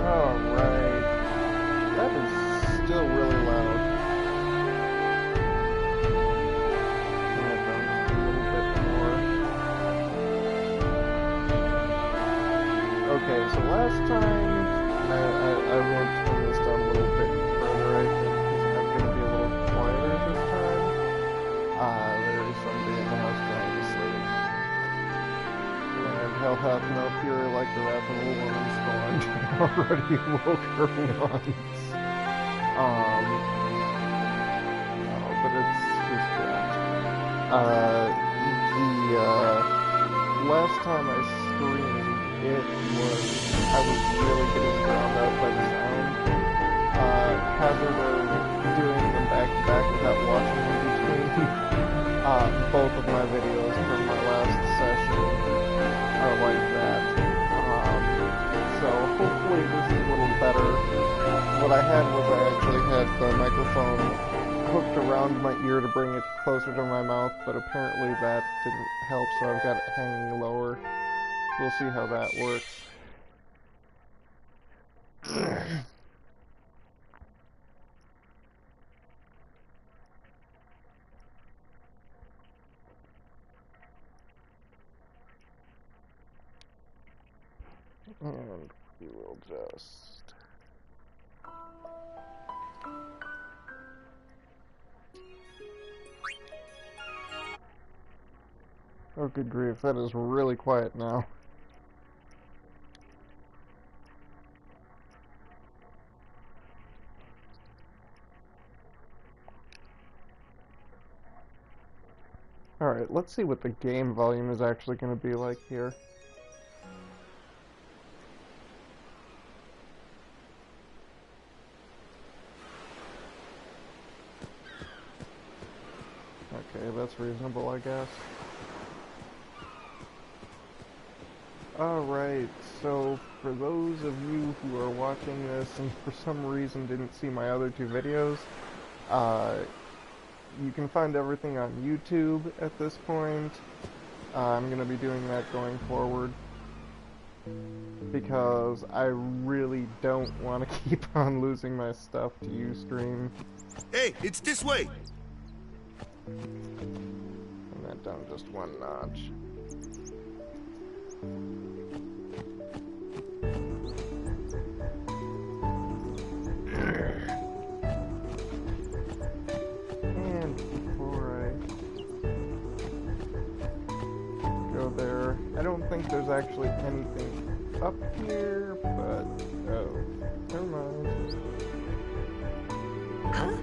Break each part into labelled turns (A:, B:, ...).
A: Alright. That is still really loud. Turn it down just a little bit more. Okay, so last time I won't turn this down a little bit further, I think, because I'm going to be a little quieter this time. There is somebody in the house trying to sleep. And he'll have no fury like the wrath of a woman scorned. Already woke her once. No, but it's just that. Last time I streamed, I was really getting drowned out by the sound. Hazard of doing them back to back without watching in between. Both of my videos from my last session are like that. So hopefully this is a little better. What I had was I actually had the microphone hooked around my ear to bring it closer to my mouth, but apparently that didn't help, so I've got it hanging lower. We'll see how that works. And we will just... Oh, good grief, that is really quiet now. Alright, let's see what the game volume is actually going to be like here. Okay, that's reasonable, I guess. Alright, so for those of you who are watching this and for some reason didn't see my other two videos, you can find everything on YouTube at this point. I'm going to be doing that going forward because I really don't want to keep on losing my stuff to Ustream.
B: Hey, it's this way!
A: And that down just one notch. And before I go there, I don't think there's actually anything up here, but oh, never mind.
B: Huh?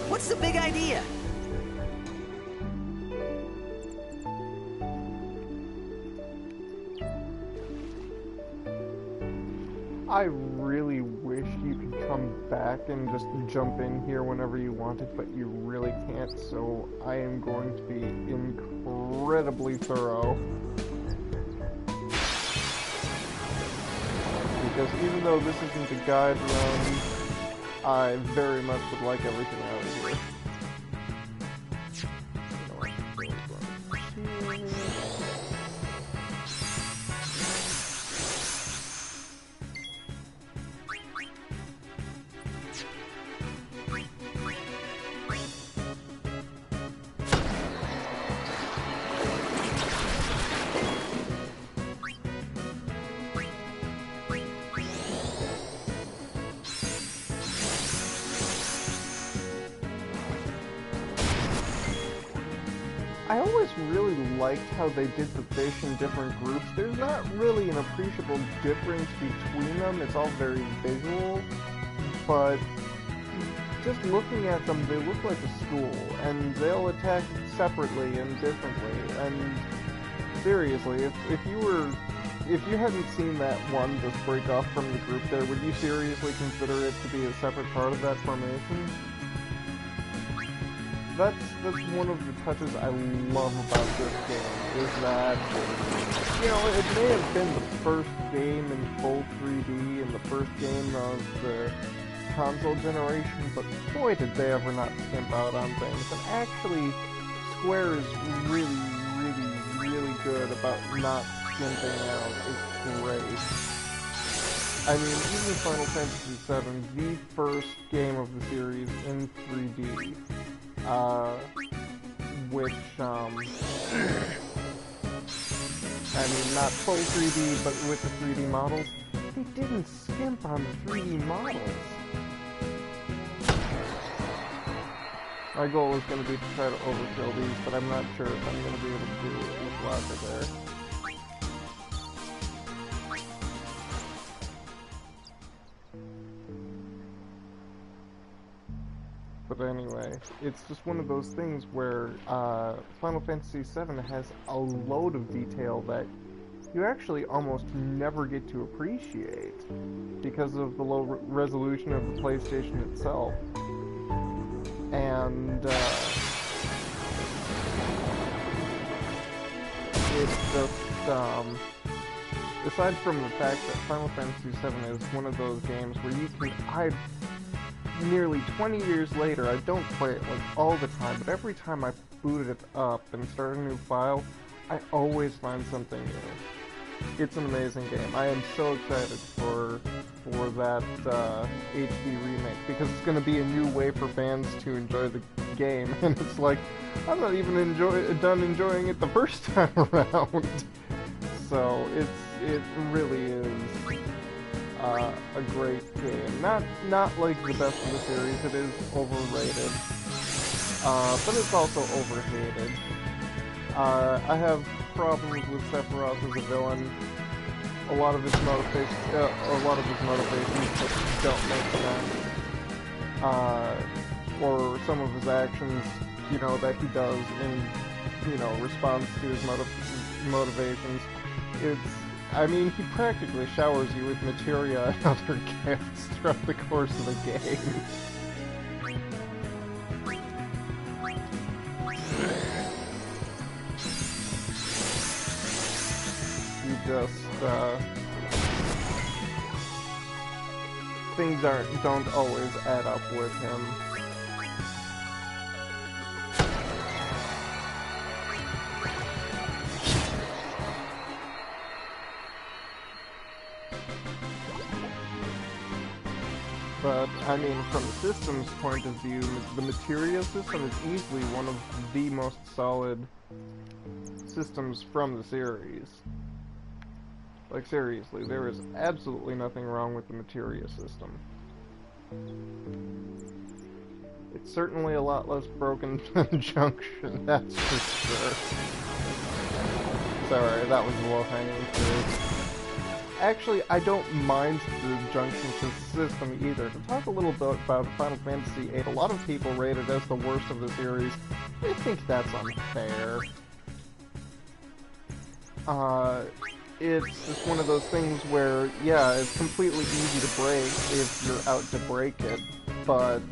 B: What's the big idea?
A: I really wish you could come back and just jump in here whenever you wanted, but you really can't, so I am going to be incredibly thorough. Because even though this isn't a guide run, I very much would like everything out of here. I always really liked how they did the fish in different groups. There's not really an appreciable difference between them. It's all very visual, but just looking at them, they look like a school, and they'll attack separately and differently. And seriously, if you hadn't seen that one just break off from the group there, would you seriously consider it to be a separate part of that formation? That's one of the touches I love about this game, is that, you know, it may have been the first game in full 3D and the first game of the console generation, but boy did they ever not skimp out on things. And actually, Square is really, really, really good about not skimping out. It's great. I mean, even Final Fantasy VII, the first game of the series in 3D, which, I mean, not full 3D, but with the 3D models, they didn't skimp on the 3D models. My goal is going to be to try to overkill these, but I'm not sure if I'm going to be able to do it with logic there. But anyway, it's just one of those things where Final Fantasy VII has a load of detail that you actually almost never get to appreciate because of the low resolution of the PlayStation itself. And it's just, aside from the fact that Final Fantasy VII is one of those games where you can, nearly 20 years later, I don't play it like all the time, but every time I boot it up and start a new file, I always find something new. It's an amazing game. I am so excited for that HD remake, because it's going to be a new way for fans to enjoy the game, and it's like, I'm not even done enjoying it the first time around. So it really is a great game. Not like the best of the series. It is overrated, but it's also overhated. I have problems with Sephiroth as a villain. A lot of his motivations don't make sense. Or some of his actions, that he does in, response to his motivations. I mean, he practically showers you with materia and other gifts throughout the course of the game. You just, things don't always add up with him. But, I mean, from the system's point of view, the materia system is easily one of the most solid systems from the series. Like, seriously, there is absolutely nothing wrong with the materia system. It's certainly a lot less broken than Junction, that's for sure. Sorry, that was low-hanging fruit. Actually, I don't mind the Junction system either. To talk a little bit about Final Fantasy VIII, a lot of people rate it as the worst of the series. I think that's unfair. It's just one of those things where, yeah, it's completely easy to break if you're out to break it, but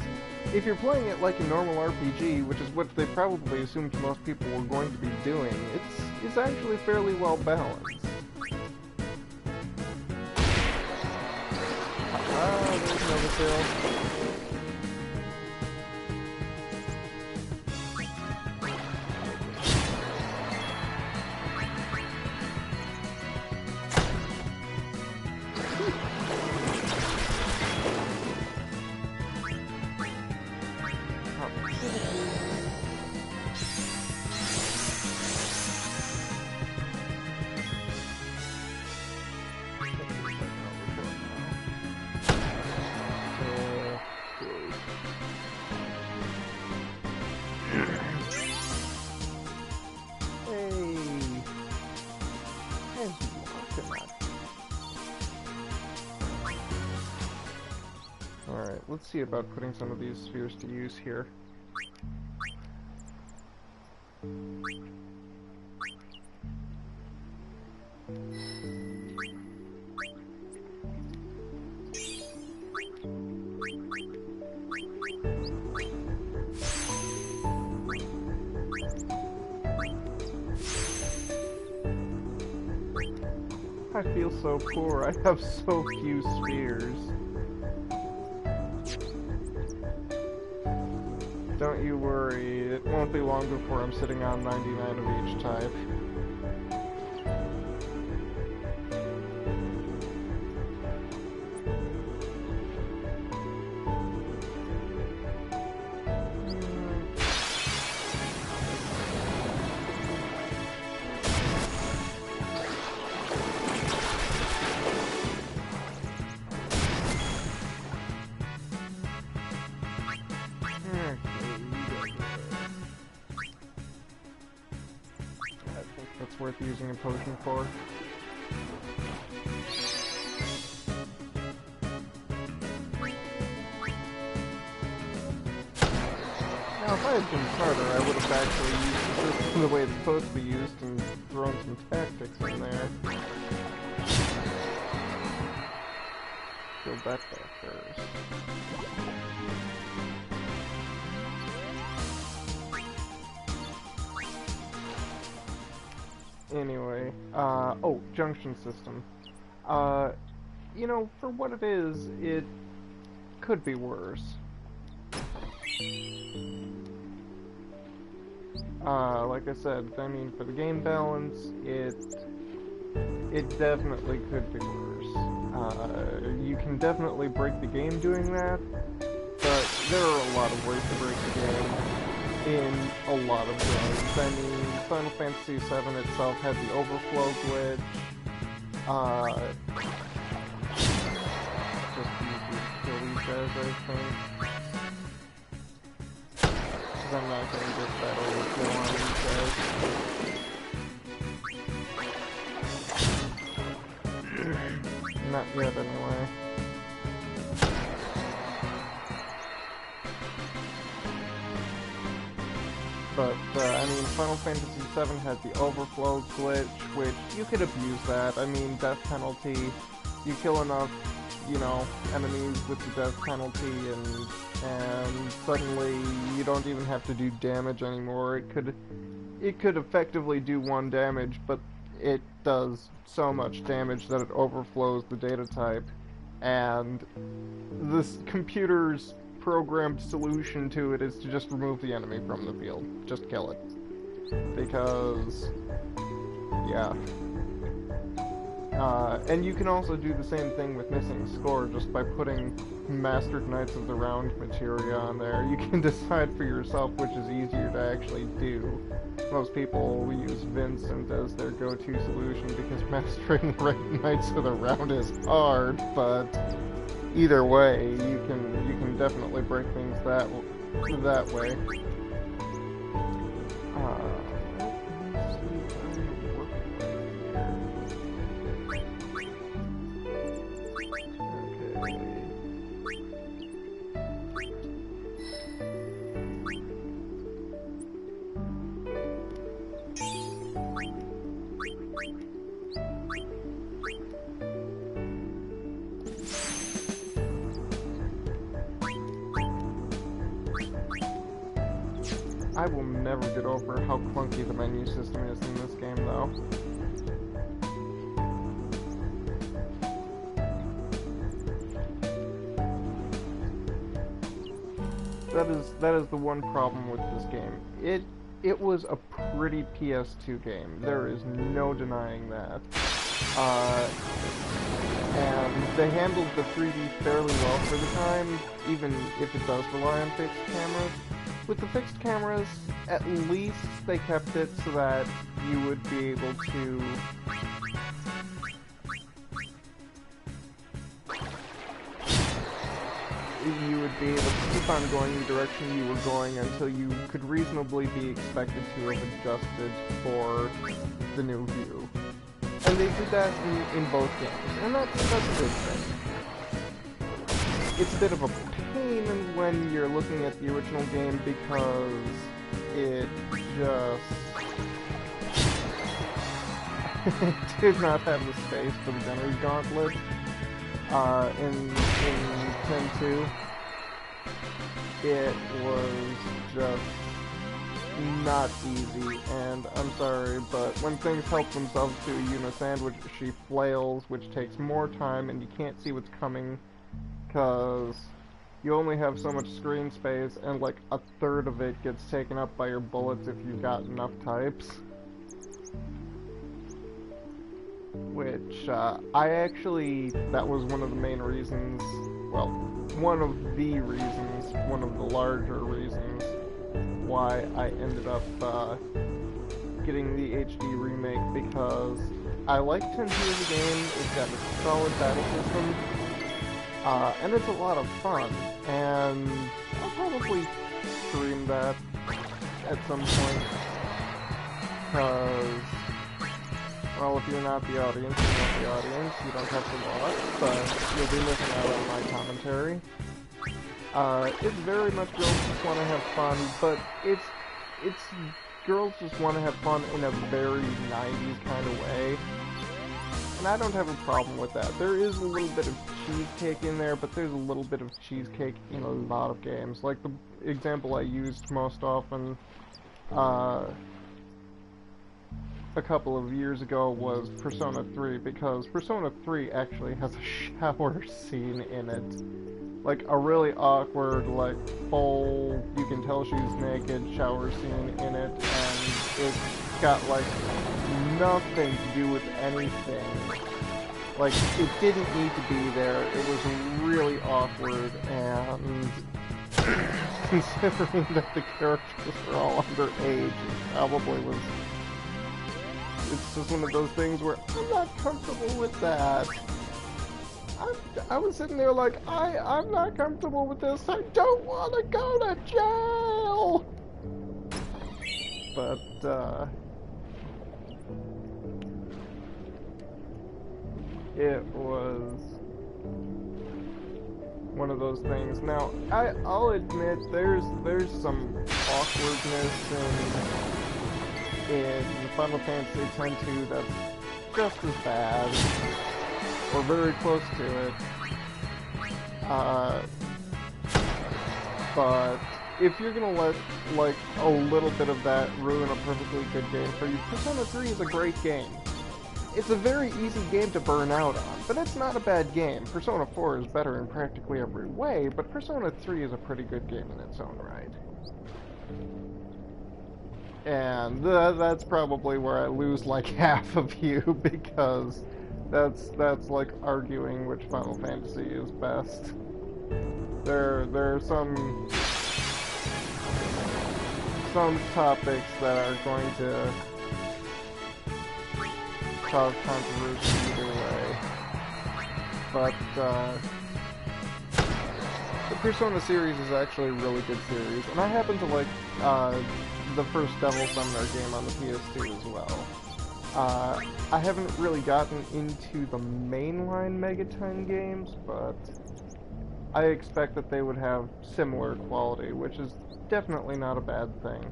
A: if you're playing it like a normal RPG, which is what they probably assumed most people were going to be doing, it's actually fairly well balanced. There's another kill. Alright, let's see about putting some of these spheres to use here. I feel so poor. I have so few spheres. Don't you worry, it won't be long before I'm sitting on 99 of each type. That's worth using a potion for. Now, if I had been smarter, I would have actually used the system the way it's supposed to be used and thrown some tactics in there. Kill that guy first. Anyway, oh, junction system. You know, for what it is, it could be worse. Like I said, I mean, for the game balance, it definitely could be worse. You can definitely break the game doing that, but there are a lot of ways to break the game in a lot of games. I mean, Final Fantasy VII itself had the overflow glitch. Just use to kill these guys, I think. I'm not going to get that overflow on these guys. Not yet, anyway. But, I mean, Final Fantasy VII had the overflow glitch, which you could abuse that. I mean, death penalty, you kill enough, you know, enemies with the death penalty, and suddenly you don't even have to do damage anymore. It could effectively do 1 damage, but it does so much damage that it overflows the data type, and this computer's programmed solution to it is to just remove the enemy from the field. Just kill it. Because, yeah. And you can also do the same thing with missing score just by putting Mastered Knights of the Round materia on there. You can decide for yourself which is easier to actually do. Most people use Vincent as their go-to solution because mastering Knights of the Round is hard, but either way, you can definitely break things that way. I will never get over how clunky the menu system is in this game, though. That is the one problem with this game. It was a pretty PS2 game. There is no denying that. And they handled the 3D fairly well for the time, even if it does rely on fixed cameras. With the fixed cameras, at least they kept it so that you would be able to keep on going the direction you were going until you could reasonably be expected to have adjusted for the new view. And they did that in both games, and that's a good thing. It's a bit of a pain when you're looking at the original game because it just did not have the space for the Gunner's Gauntlet in 10.2. It was just not easy, and I'm sorry, but when things help themselves to a Unisandwich, she flails, which takes more time, and you can't see what's coming, because you only have so much screen space, and like a third of it gets taken up by your bullets if you've got enough types. Which, that was one of the main reasons, well, one of the reasons, one of the larger reasons why I ended up, getting the HD remake, because I like 10 of the game, it's got a solid battle system, and it's a lot of fun, and I'll probably stream that at some point, because, well, if you're not the audience, you're not the audience, you don't have to watch, but you'll be missing out on my commentary. It's very much girls just want to have fun, but it's girls just want to have fun in a very 90s kind of way. And I don't have a problem with that. There is a little bit of cheesecake in there, but there's a little bit of cheesecake in a lot of games. Like the example I used most often, a couple of years ago was Persona 3, because Persona 3 actually has a shower scene in it. Like, a really awkward, like, full, you can tell she's naked shower scene in it, and it's got, like, nothing to do with anything. Like, it didn't need to be there, it was really awkward, and considering that the characters are all underage, it probably was... It's just one of those things where I'm not comfortable with that. I was sitting there like, I'm not comfortable with this. I don't want to go to jail. But it was one of those things. Now, I'll admit there's some awkwardness in Final Fantasy X-2 that's just as bad, or very close to it. But if you're gonna let, like, a little bit of that ruin a perfectly good game for you, Persona 3 is a great game. It's a very easy game to burn out on, but it's not a bad game. Persona 4 is better in practically every way, but Persona 3 is a pretty good game in its own right. And that's probably where I lose like half of you, because that's like arguing which Final Fantasy is best. There are some topics that are going to cause controversy either way. But the Persona series is actually a really good series, and I happen to like the first Devil Summoner game on the PS2 as well. I haven't really gotten into the mainline Megaton games, but I expect that they would have similar quality, which is definitely not a bad thing.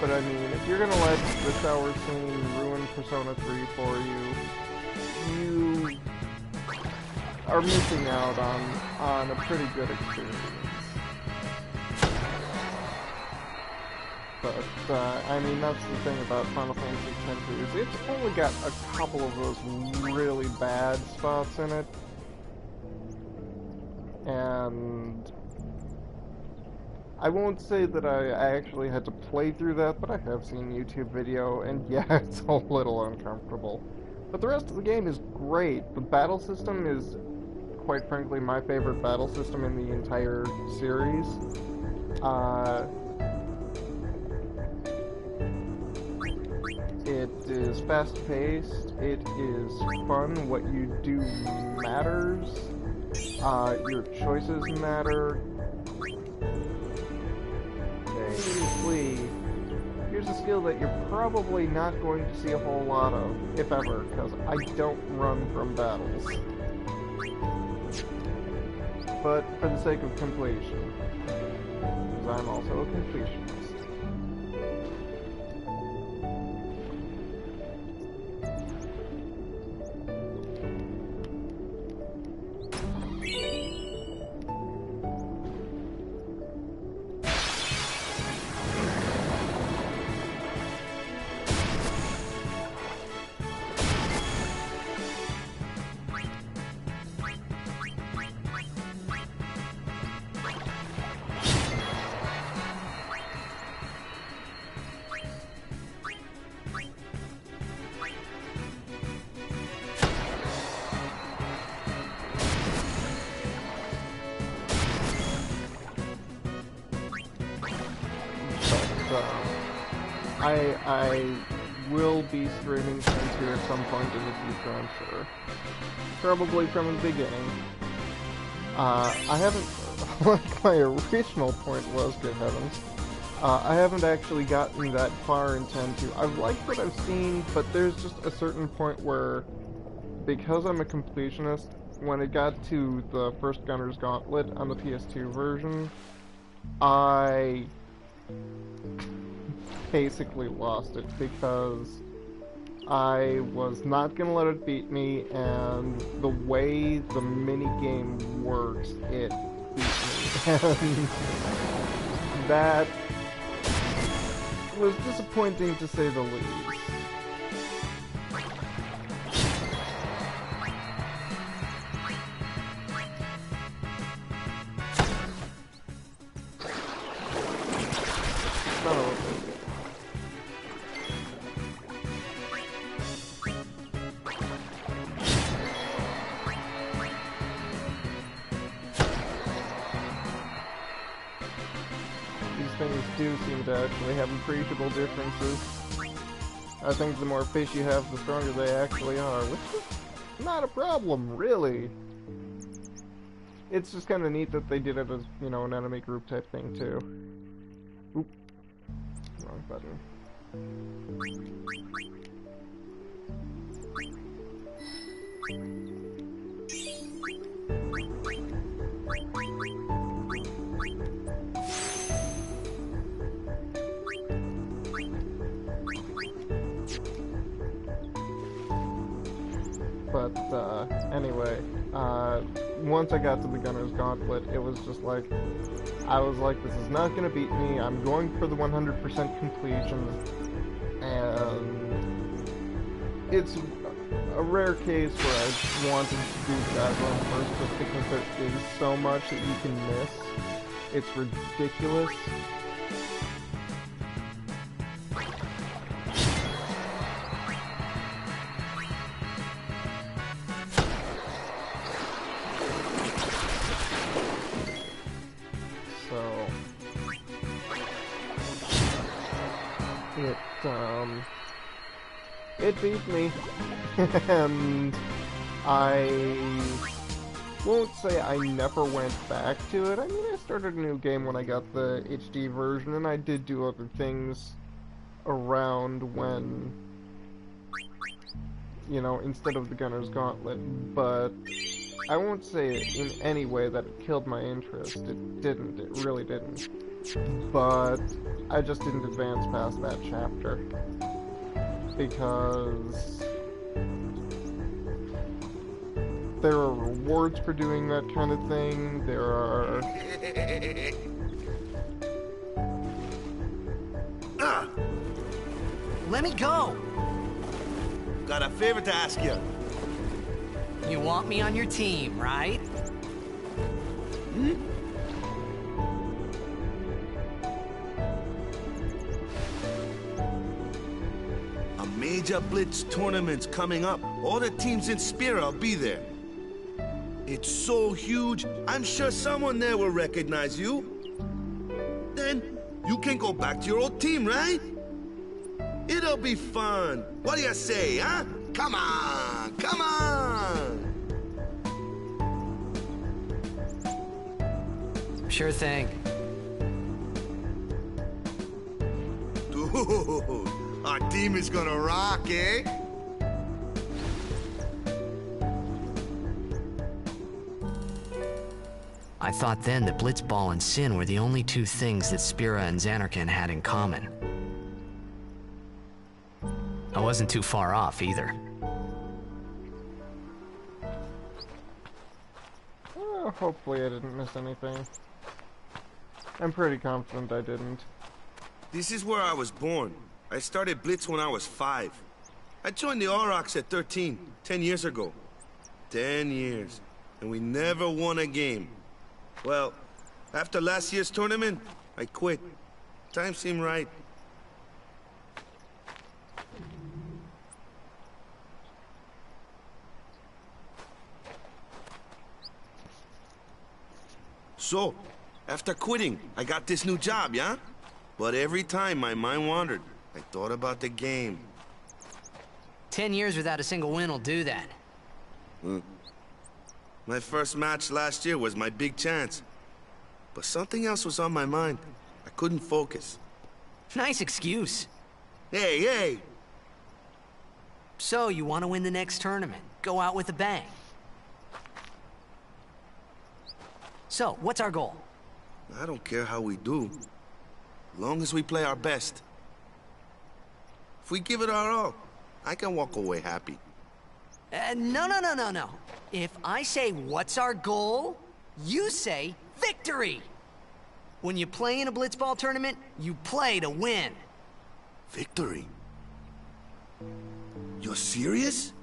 A: But I mean, if you're gonna let the shower scene ruin Persona 3 for you, you are missing out on a pretty good experience. But, I mean, that's the thing about Final Fantasy X is it's only got a couple of those really bad spots in it. And I won't say that I actually had to play through that, but I have seen YouTube video, and yeah, it's a little uncomfortable. But the rest of the game is great. The battle system is, quite frankly, my favorite battle system in the entire series. It is fast-paced, it is fun, what you do matters, your choices matter. Basically, here's a skill that you're probably not going to see a whole lot of, if ever, because I don't run from battles. But for the sake of completion, because I'm also a completionist. I will be streaming things here at some point in the future, I'm sure. Probably from the beginning. I haven't, like my original point was, good heavens, I haven't actually gotten that far in 10-2. I've liked what I've seen, but there's just a certain point where, because I'm a completionist, when it got to the first Gunner's Gauntlet on the PS2 version, I basically lost it because I was not gonna let it beat me, and the way the minigame works, it beat me. And that was disappointing to say the least. Son of a bitch. These things do seem to actually have appreciable differences. I think the more fish you have, the stronger they actually are, which is not a problem, really. It's just kind of neat that they did it as, you know, an enemy group type thing, too. Oop. Wrong button. But, anyway, once I got to the Gunner's Gauntlet, it was just like, I was like, this is not gonna beat me, I'm going for the 100% completion, and it's a rare case where I wanted to do Shadowrun first, just because there is so much that you can miss. It's ridiculous. So it beat me, and I won't say I never went back to it. I mean, I started a new game when I got the HD version, and I did do other things around when, you know, instead of the Gunner's Gauntlet, but I won't say in any way that it killed my interest. It didn't. It really didn't. But I just didn't advance past that chapter. Because there are rewards for doing that kind of thing. There are...
B: Let me go!
C: Got a favor to ask you.
B: You want me on your team, right?
C: Hmm? A major Blitz tournament's coming up. All the teams in Spira will be there. It's so huge, I'm sure someone there will recognize you. Then you can go back to your old team, right? It'll be fun. What do you say, huh? Come on, come on!
B: Sure thing.
C: Dude, our team is gonna rock, eh?
B: I thought then that Blitzball and Sin were the only two things that Spira and Xanarkand had in common. I wasn't too far off, either.
A: Well, hopefully I didn't miss anything. I'm pretty confident I didn't.
C: This is where I was born. I started Blitz when I was 5. I joined the Aurochs at 13, 10 years ago. 10 years, and we never won a game. Well, after last year's tournament, I quit. Time seemed right. So, after quitting, I got this new job, yeah? But every time my mind wandered. I thought about the game.
B: 10 years without a single win will do that.
C: My first match last year was my big chance. But something else was on my mind. I couldn't focus.
B: Nice excuse.
C: Hey, hey!
B: So, you want to win the next tournament? Go out with a bang. So, what's our goal?
C: I don't care how we do. As long as we play our best. If we give it our all, I can walk away happy.
B: No. If I say, what's our goal? You say, victory! When you play in a blitzball tournament, you play to win.
C: Victory? You're serious?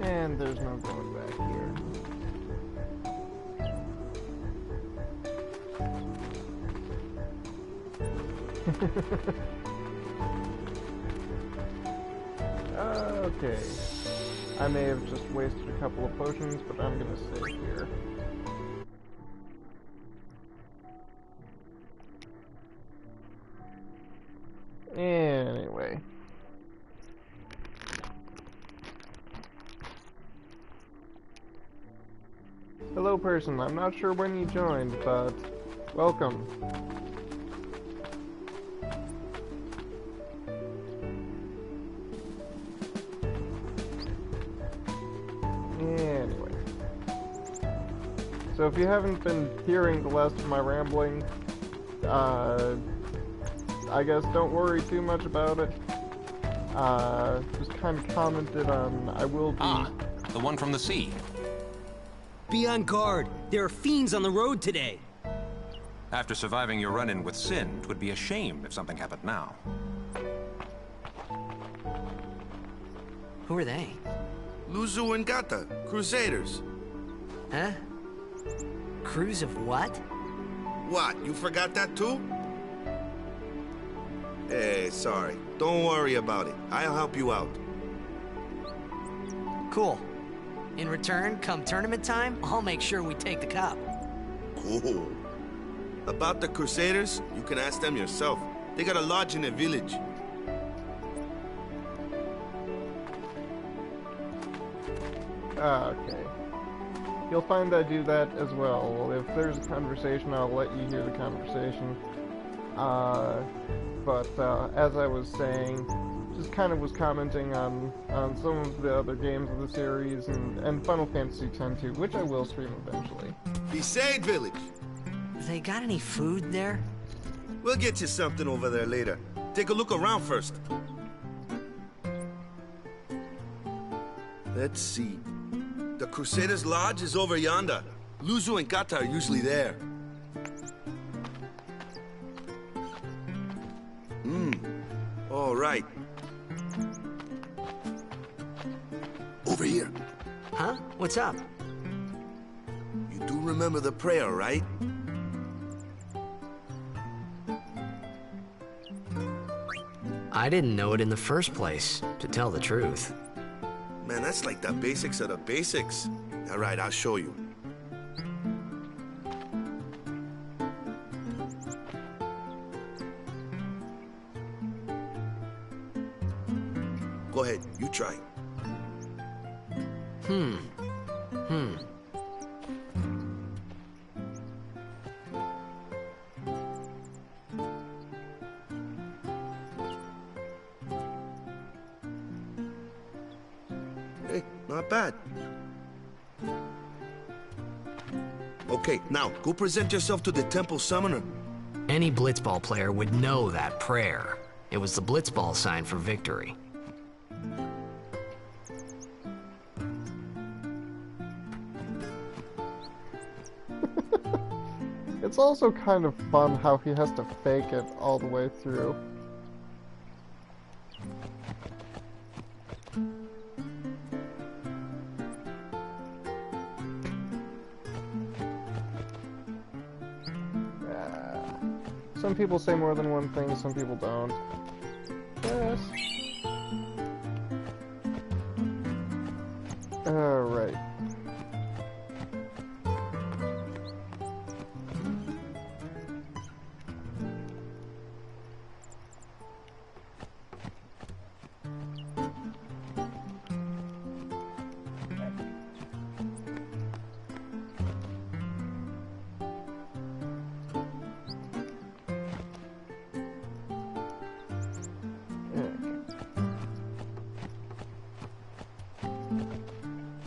A: And there's no going back here. Okay. I may have just wasted a couple of potions, but I'm gonna save here. Anyway. Hello, person. I'm not sure when you joined, but welcome. Anyway. So if you haven't been hearing the last of my rambling, I guess don't worry too much about it. Just kind of commented on I will be...
D: Ah, the one from the sea.
E: Be on guard. There are fiends on the road today.
D: After surviving your run-in with Sin, it would be a shame if something happened now.
B: Who are they?
C: Luzu and Gata, Crusaders.
B: Huh? Crews of what?
C: What, you forgot that too? Hey, sorry. Don't worry about it. I'll help you out.
B: Cool. In return, come tournament time, I'll make sure we take the cup.
C: Cool. About the Crusaders, you can ask them yourself. They got a lodge in a village.
A: Okay. You'll find I do that as well. If there's a conversation, I'll let you hear the conversation. But as I was saying, just kind of was commenting on some of the other games of the series and Final Fantasy X too, which I will stream eventually.
C: Besaid Village.
B: They got any food there?
C: We'll get you something over there later. Take a look around first. Let's see. The Crusaders' Lodge is over yonder. Luzu and Gata are usually there. All right. Over here.
B: Huh? What's up?
C: You do remember the prayer, right?
B: I didn't know it in the first place, to tell the truth.
C: Man, that's like the basics of the basics. All right, I'll show you. Go ahead, you try. Hey, not bad. Okay, now, go present yourself to the temple summoner.
B: Any blitzball player would know that prayer. It was the blitzball sign for victory.
A: It's also kind of fun how he has to fake it all the way through. Some people say more than one thing, some people don't. Yes. Alright.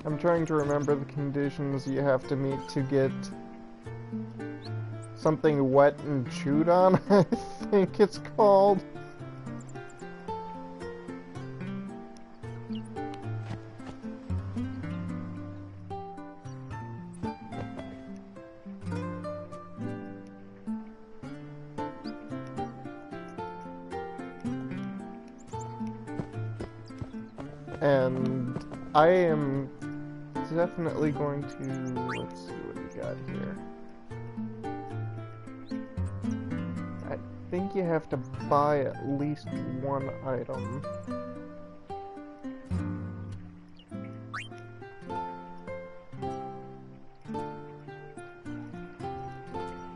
A: I'm trying to remember the conditions you have to meet to get something wet and chewed on, I think it's called. And I am definitely going to, let's see what we got here. I think you have to buy at least one item.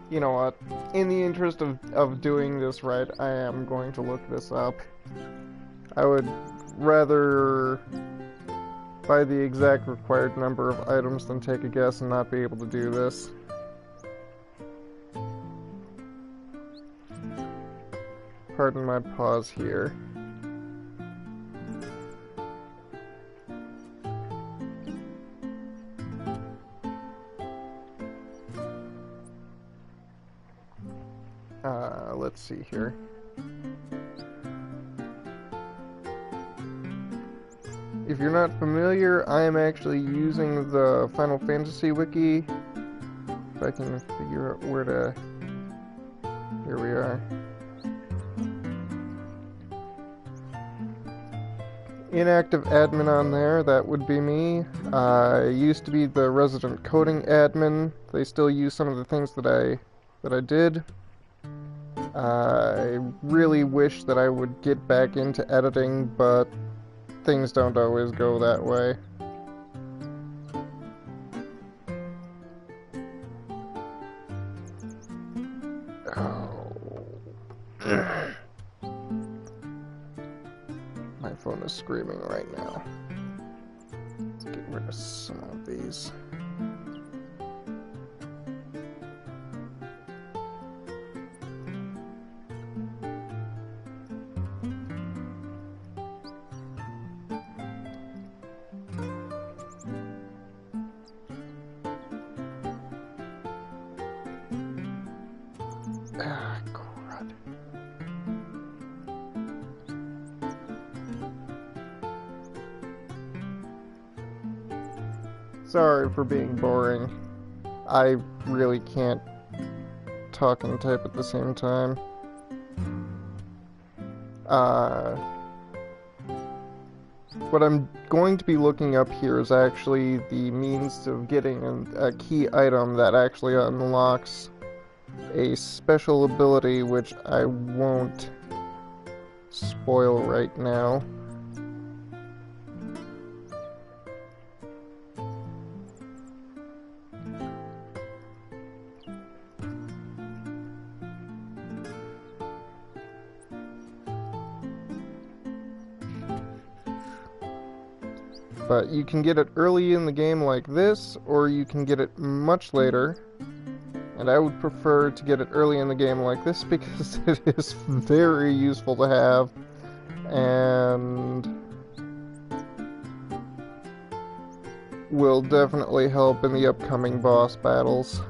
A: You know what? In the interest of doing this right, I am going to look this up. I would rather buy the exact required number of items than take a guess and not be able to do this. Pardon my pause here. Let's see here. If you're not familiar, I am actually using the Final Fantasy wiki. If I can figure out where to... Here we are. Inactive admin on there, that would be me. I used to be the resident coding admin. They still use some of the things that I did. I really wish that I would get back into editing, but things don't always go that way. Oh. My phone is screaming right now. Let's get rid of some of these. Ah, crud. Sorry for being boring. I really can't talk and type at the same time. What I'm going to be looking up here is actually the means of getting a key item that actually unlocks a special ability, which I won't spoil right now. But you can get it early in the game like this, or you can get it much later. And I would prefer to get it early in the game like this because it is very useful to have. And will definitely help in the upcoming boss battles.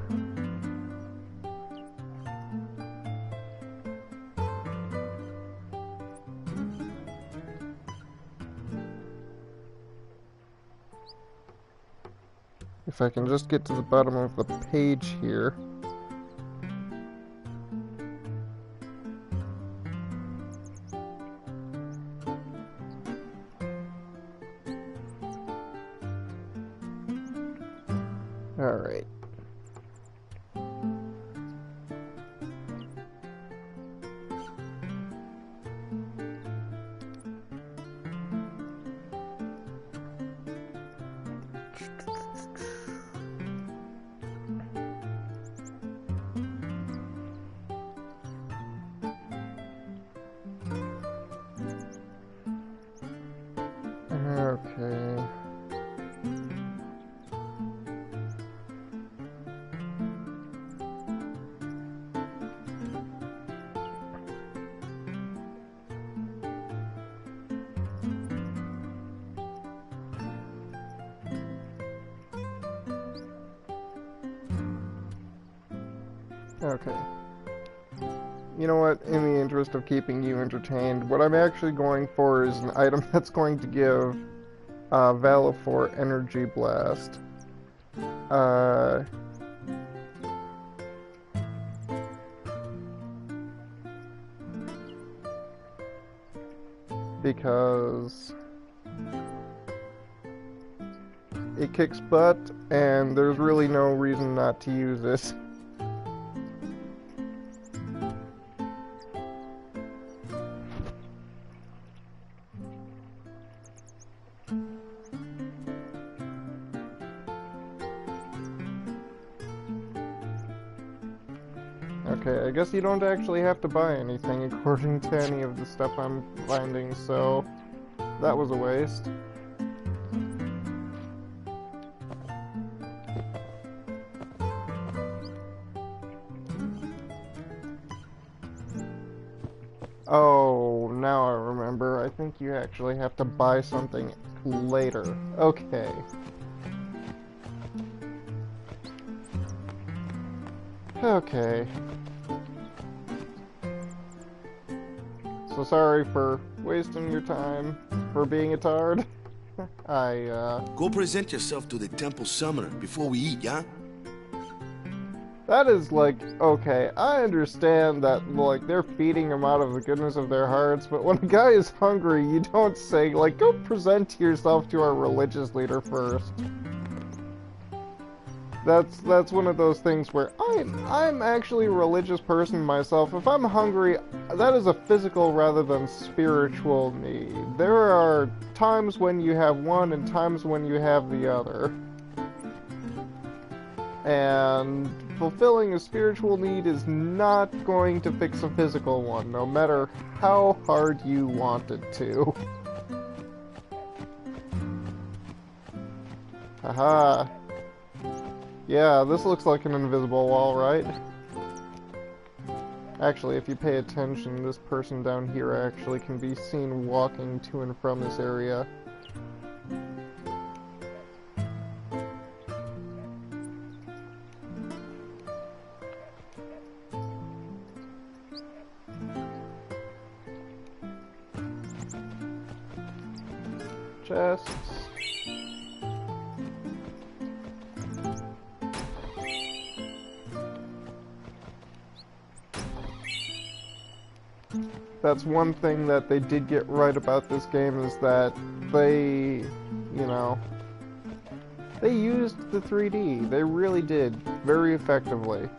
A: If I can just get to the bottom of the page here. Alright. Okay. You know what? In the interest of keeping you entertained, what I'm actually going for is an item that's going to give Valifor Energy Blast. Because it kicks butt, and there's really no reason not to use this. Okay, I guess you don't actually have to buy anything according to any of the stuff I'm finding, so that was a waste. Oh, now I remember. I think you actually have to buy something later. Okay. Okay. So sorry for wasting your time, for being a tard.
C: Go present yourself to the temple summoner before we eat, yeah?
A: That is like, okay, I understand that, like, they're feeding him out of the goodness of their hearts, but when a guy is hungry, you don't say, like, go present yourself to our religious leader first. That's one of those things where I'm actually a religious person myself. If I'm hungry, that is a physical rather than spiritual need. There are times when you have one and times when you have the other. And fulfilling a spiritual need is not going to fix a physical one, no matter how hard you want it to. Haha. Yeah, this looks like an invisible wall, right? Actually, if you pay attention, this person down here actually can be seen walking to and from this area. Chests. That's one thing that they did get right about this game, is that they, you know, they used the 3D. They really did, very effectively.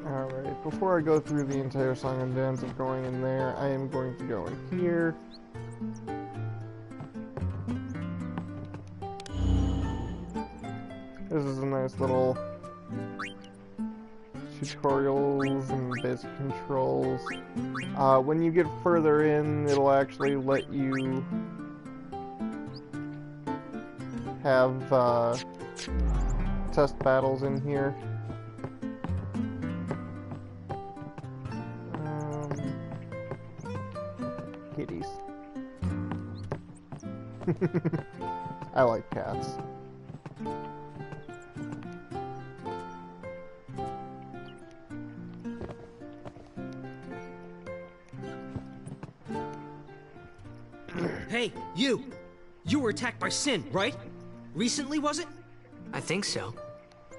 A: Alright, before I go through the entire song and dance of going in there, I am going to go in here. This is a nice little tutorials and basic controls. When you get further in, it'll actually let you have test battles in here. Kitties. I like cats.
E: Hey, you! You were attacked by Sin, right? Recently, was it?
B: I think so.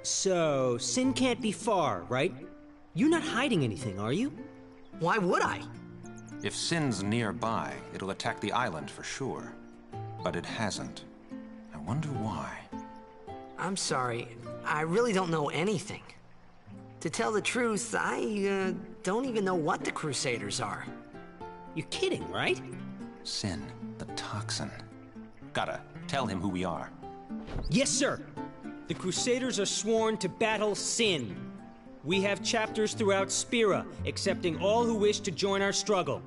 E: So, Sin can't be far, right? You're not hiding anything, are you?
B: Why would I?
D: If Sin's nearby, it'll attack the island for sure. But it hasn't. I wonder why.
B: I'm sorry. I really don't know anything. To tell the truth, I don't even know what the Crusaders are.
E: You're kidding, right?
D: Sin, the toxin. Gotta tell him who we are.
E: Yes, sir. The Crusaders are sworn to battle Sin. We have chapters throughout Spira, accepting all who wish to join our struggle.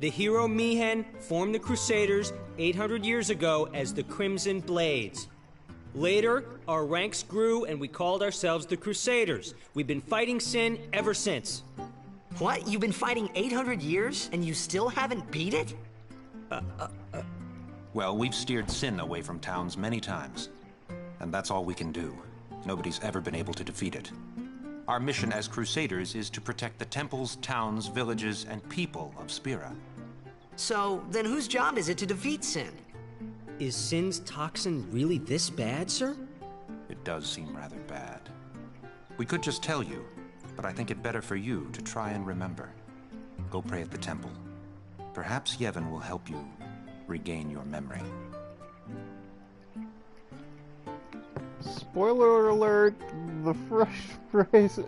E: The hero Mihen formed the Crusaders 800 years ago as the Crimson Blades. Later, our ranks grew and we called ourselves the Crusaders. We've been fighting Sin ever since.
B: What? You've been fighting 800 years and you still haven't beat it?
D: Well, we've steered Sin away from towns many times. And that's all we can do. Nobody's ever been able to defeat it. Our mission as Crusaders is to protect the temples, towns, villages, and people of Spira.
B: So, then whose job is it to defeat Sin?
E: Is Sin's toxin really this bad, sir?
D: It does seem rather bad. We could just tell you, but I think it better for you to try and remember. Go pray at the temple. Perhaps Yevon will help you regain your memory.
A: Spoiler alert, the fresh phrase...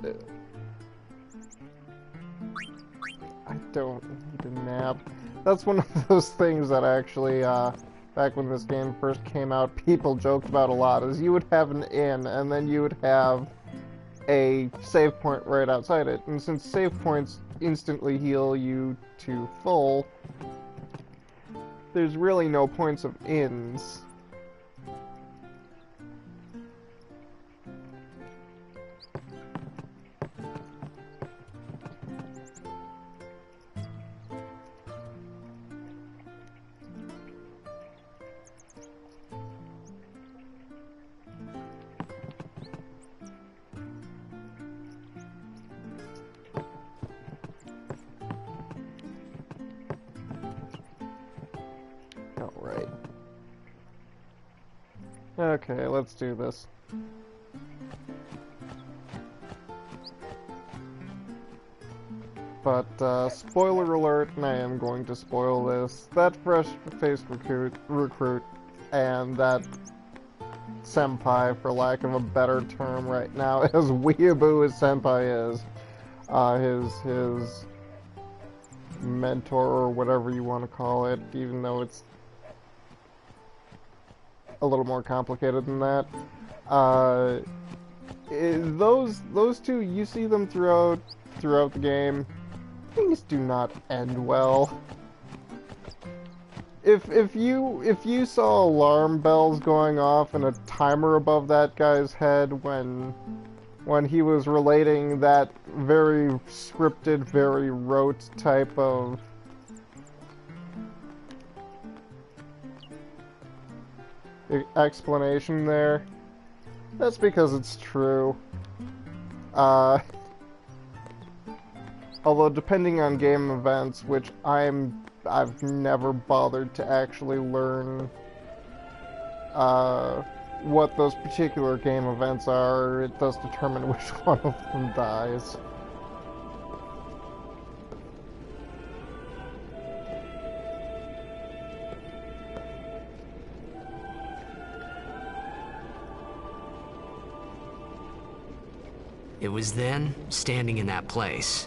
A: I don't need a nap. That's one of those things that actually, back when this game first came out, people joked about a lot, is you would have an inn, and then you would have a save point right outside it. And since save points instantly heal you to full, there's really no points of inns. Alright. Okay, let's do this. But, spoiler alert, and I am going to spoil this. That fresh-faced recruit and that senpai, for lack of a better term right now, as weeaboo as senpai is, his mentor, or whatever you want to call it, even though it's a little more complicated than that. Those two, you see them throughout the game. Things do not end well. If you saw alarm bells going off and a timer above that guy's head when he was relating that very scripted, very rote type of explanation there, that's because it's true. Although depending on game events, which I've never bothered to actually learn what those particular game events are, it does determine which one of them dies.
B: It was then, standing in that place.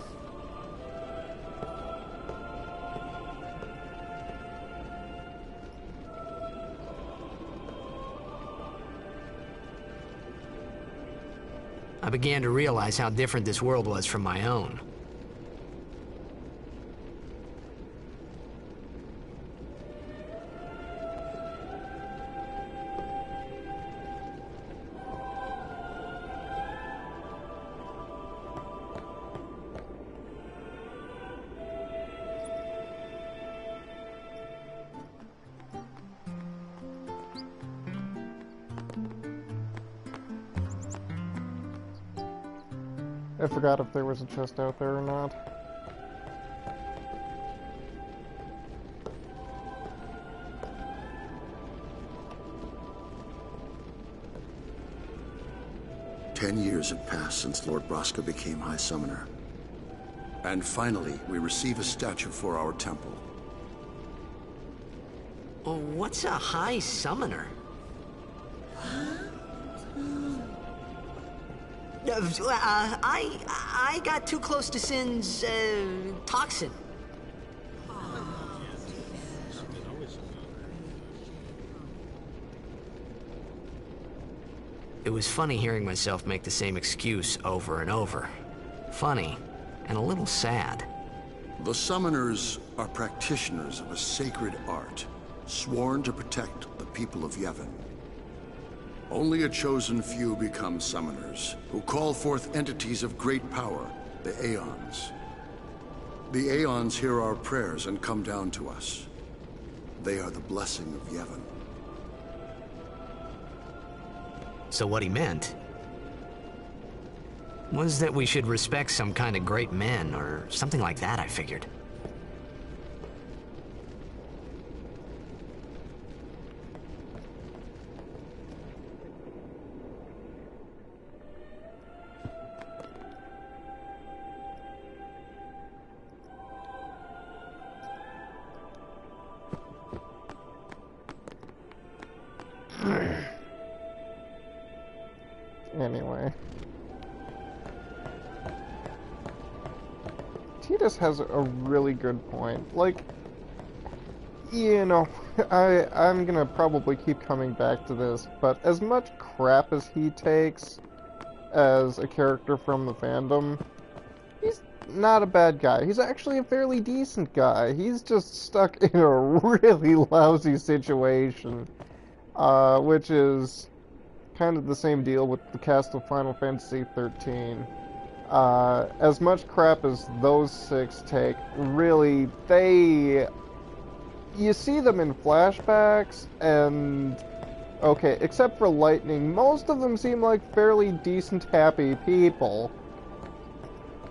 B: I began to realize how different this world was from my own.
A: I forgot if there was a chest out there or not.
F: Ten years have passed since Lord Braska became High Summoner. And finally, we receive a statue for our temple.
B: Well, what's a High Summoner? I got too close to Sin's, toxin. It was funny hearing myself make the same excuse over and over. Funny, and a little sad.
F: The summoners are practitioners of a sacred art, sworn to protect the people of Yevon. Only a chosen few become summoners, who call forth entities of great power, the Aeons. The Aeons hear our prayers and come down to us. They are the blessing of Yevon.
B: So what he meant was that we should respect some kind of great men, or something like that, I figured.
A: Anyway. Titus has a really good point. Like, you know, I'm gonna probably keep coming back to this, but as much crap as he takes as a character from the fandom, he's not a bad guy. He's actually a fairly decent guy. He's just stuck in a really lousy situation, which is kind of the same deal with the cast of Final Fantasy XIII. As much crap as those six take, really, you see them in flashbacks, and, okay, except for Lightning, most of them seem like fairly decent, happy people.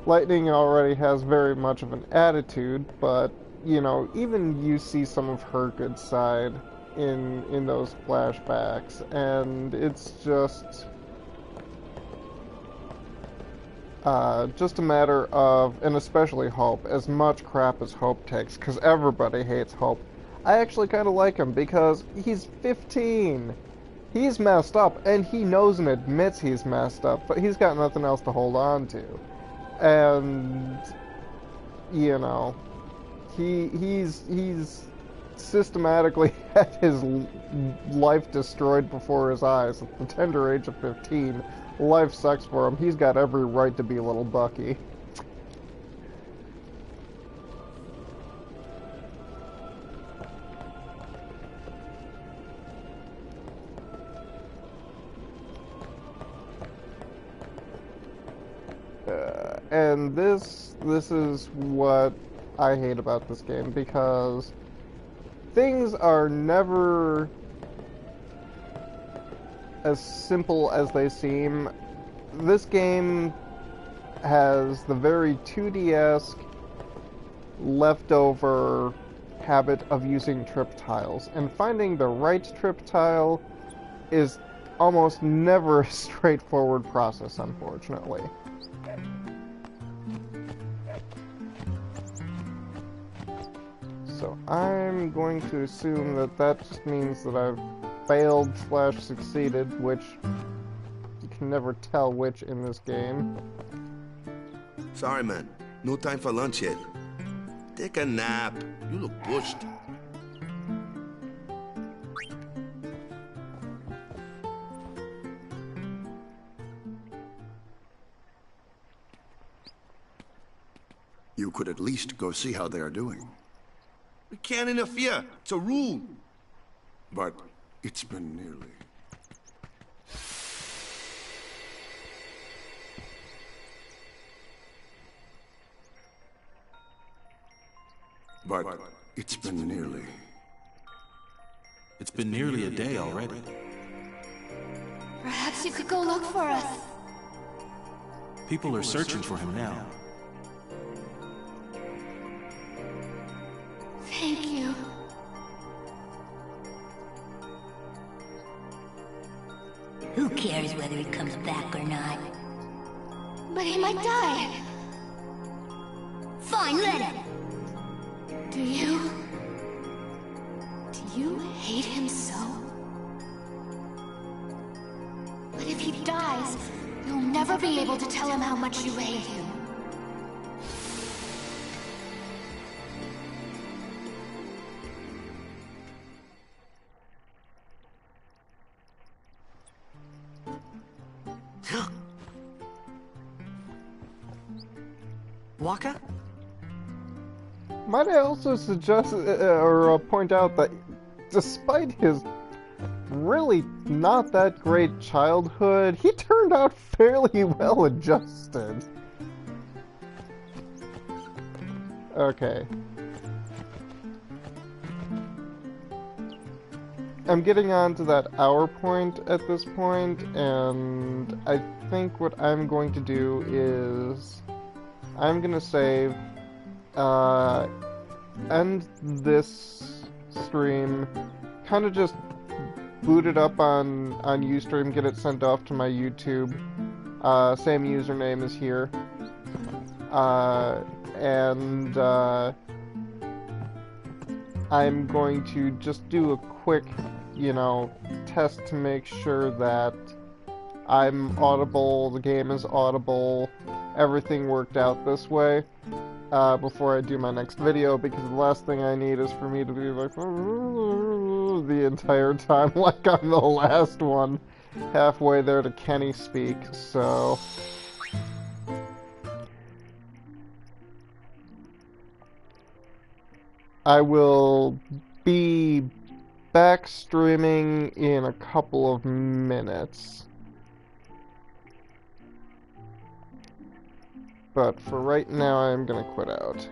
A: Lightning already has very much of an attitude, but, you know, even you see some of her good side in those flashbacks, and it's just a matter of, and especially Hope, as much crap as Hope takes, because everybody hates Hope. I actually kind of like him because he's 15. He's messed up, and he knows and admits he's messed up, but he's got nothing else to hold on to. And, you know, he's systematically had his life destroyed before his eyes at the tender age of 15. Life sucks for him. He's got every right to be little Bucky. And this is what I hate about this game, because things are never as simple as they seem. This game has the very 2D-esque leftover habit of using trip tiles, and finding the right trip tile is almost never a straightforward process, unfortunately. So I'm going to assume that that just means that I've failed/succeeded, which you can never tell which in this game.
C: Sorry, man. No time for lunch yet. Take a nap. You look bushed.
F: You could at least go see how they are doing.
C: We can't interfere. It's a rule.
F: But it's been nearly. But it's been nearly.
G: It's been nearly a day already.
H: Perhaps you could go look for us.
G: People are searching for him now.
H: Thank you.
I: Who cares whether he comes back or not?
H: But he might die.
I: Fine, let him.
H: Do you hate him so? But if he dies, you'll never never be able to tell him how much you hate him.
B: Waka?
A: Might I also suggest or point out that despite his really not that great childhood, he turned out fairly well adjusted. Okay. I'm getting on to that hour point at this point, and I think what I'm going to do is I'm gonna save, end this stream, kind of just boot it up on Ustream, get it sent off to my YouTube. Same username is here. And I'm going to just do a quick, test to make sure that I'm audible, the game is audible, everything worked out this way, before I do my next video, because the last thing I need is for me to be like, the entire time, like I'm the last one, halfway there to Kenny speak, so... I will be back streaming in a couple of minutes. But for right now, I'm gonna quit out.